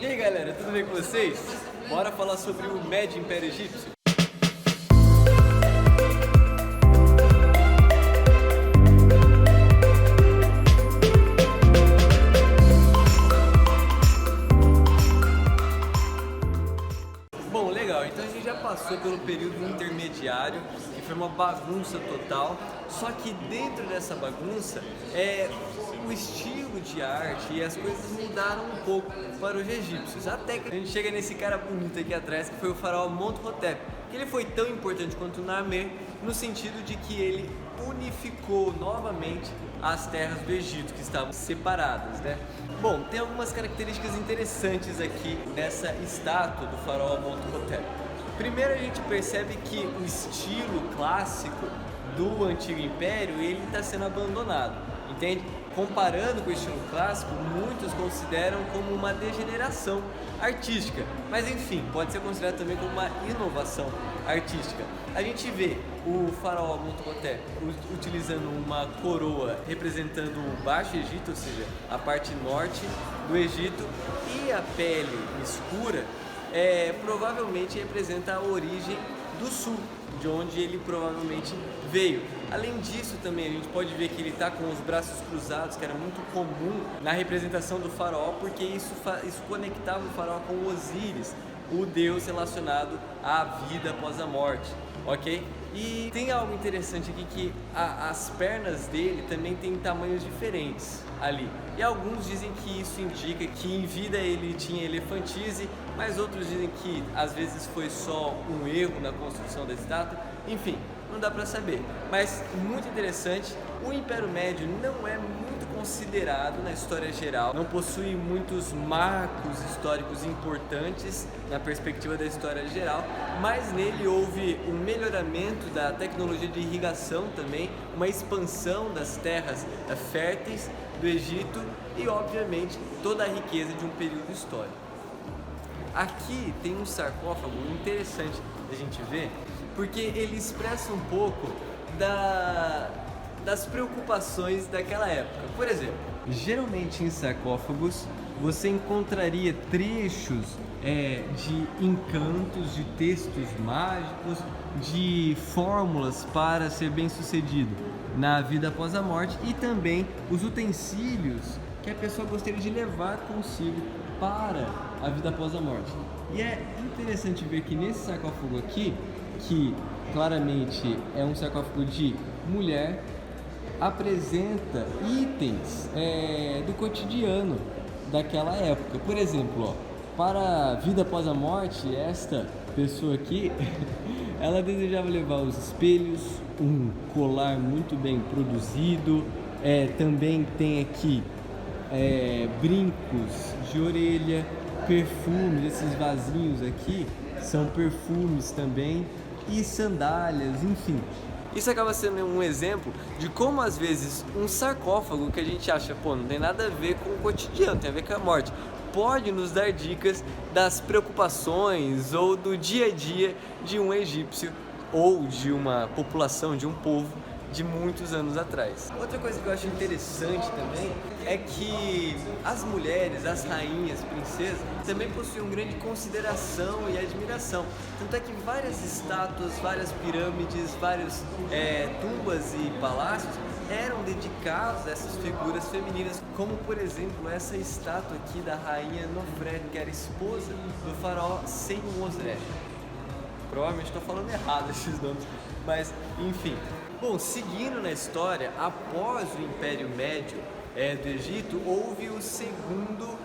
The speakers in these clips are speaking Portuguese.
E aí galera, tudo bem com vocês? Bora falar sobre o Médio Império Egípcio? Bom, legal, então a gente já passou pelo período intermediário, que foi uma bagunça total, só que dentro dessa bagunça, o estilo de arte e as coisas mudaram um pouco para os egípcios, até que a gente chega nesse cara bonito aqui atrás, que foi o faraó Montuhotep, que ele foi tão importante quanto o Namer, no sentido de que ele unificou novamente as terras do Egito, que estavam separadas, né? Bom, tem algumas características interessantes aqui nessa estátua do faraó Montuhotep. Primeiro a gente percebe que o estilo clássico do Antigo Império, ele está sendo abandonado, entende? Comparando com o estilo clássico, muitos consideram como uma degeneração artística, mas enfim, pode ser considerado também como uma inovação artística. A gente vê o faraó Montuhotep utilizando uma coroa representando o Baixo Egito, ou seja, a parte norte do Egito, e a pele escura provavelmente representa a origem do sul, de onde ele provavelmente veio. Além disso, também a gente pode ver que ele está com os braços cruzados, que era muito comum na representação do faraó, porque isso conectava o faraó com Osíris, o deus relacionado à vida após a morte, ok? E tem algo interessante aqui, que as pernas dele também têm tamanhos diferentes ali. E alguns dizem que isso indica que em vida ele tinha elefantise, mas outros dizem que às vezes foi só um erro na construção da estátua. Enfim, não dá pra saber. Mas muito interessante, o Império Médio não é muito considerado na história geral, não possui muitos marcos históricos importantes na perspectiva da história geral, mas nele houve um melhoramento da tecnologia de irrigação também, uma expansão das terras férteis do Egito e, obviamente, toda a riqueza de um período histórico. Aqui tem um sarcófago interessante da gente ver, porque ele expressa um pouco das preocupações daquela época. Por exemplo, geralmente em sarcófagos você encontraria trechos de encantos, de textos mágicos, de fórmulas para ser bem sucedido na vida após a morte, e também os utensílios que a pessoa gostaria de levar consigo para a vida após a morte. E é interessante ver que nesse sarcófago aqui, que claramente é um sarcófago de mulher, apresenta itens do cotidiano daquela época. Por exemplo, para a vida após a morte, esta pessoa aqui ela desejava levar os espelhos, um colar muito bem produzido, também tem aqui brincos de orelha, perfumes, esses vasinhos aqui são perfumes também, e sandálias, enfim. Isso acaba sendo um exemplo de como às vezes um sarcófago que a gente acha, não tem nada a ver com o cotidiano, tem a ver com a morte, pode nos dar dicas das preocupações ou do dia a dia de um egípcio ou de uma população, de um povo de muitos anos atrás. Outra coisa que eu acho interessante também é que as mulheres, as rainhas, princesas, também possuíam grande consideração e admiração. Tanto é que várias estátuas, várias pirâmides, várias tumbas e palácios eram dedicados a essas figuras femininas, como por exemplo essa estátua aqui da rainha Nofret, que era esposa do faraó Senusret. Provavelmente estou falando errado esses nomes, mas enfim. Bom, seguindo na história, após o Império Médio do Egito, houve o segundo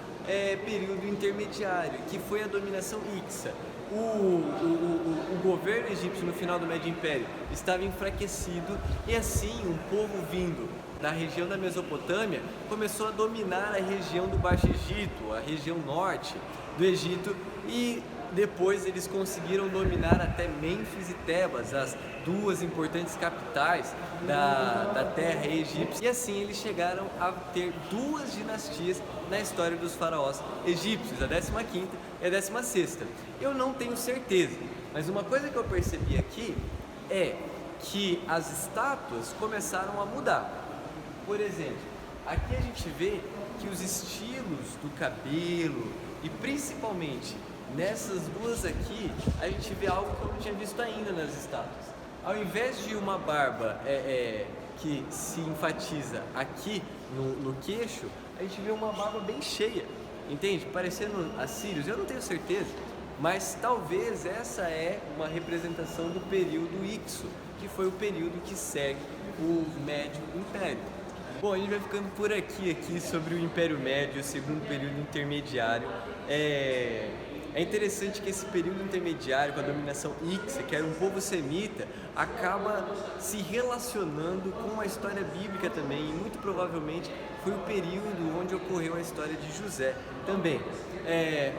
período intermediário, que foi a dominação Hyksa. O governo egípcio no final do Médio Império estava enfraquecido e assim um povo vindo da região da Mesopotâmia começou a dominar a região do Baixo Egito, a região norte do Egito, e depois eles conseguiram dominar até Mênfis e Tebas, as duas importantes capitais da terra egípcia. E assim eles chegaram a ter duas dinastias na história dos faraós egípcios, a 15ª e a 16ª. Eu não tenho certeza, mas uma coisa que eu percebi aqui é que as estátuas começaram a mudar. Por exemplo, aqui a gente vê que os estilos do cabelo E principalmente nessas duas aqui, a gente vê algo que eu não tinha visto ainda nas estátuas. Ao invés de uma barba que se enfatiza aqui no queixo, a gente vê uma barba bem cheia, entende? Parecendo assírios, eu não tenho certeza, mas talvez essa é uma representação do período Ixo, que foi o período que segue o Médio Império. Bom, a gente vai ficando por aqui sobre o Império Médio, o segundo período intermediário. É interessante que esse período intermediário, com a dominação Ixia, que era um povo semita, acaba se relacionando com a história bíblica também, e muito provavelmente foi o período onde ocorreu a história de José também.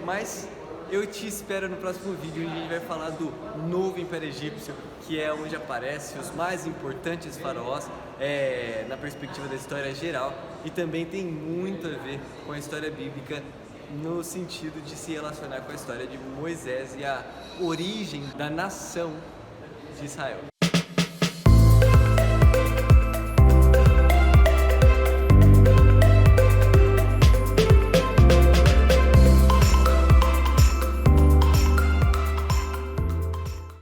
Mas eu te espero no próximo vídeo, onde a gente vai falar do novo Império Egípcio, que é onde aparecem os mais importantes faraós na perspectiva da história geral, e também tem muito a ver com a história bíblica no sentido de se relacionar com a história de Moisés e a origem da nação de Israel.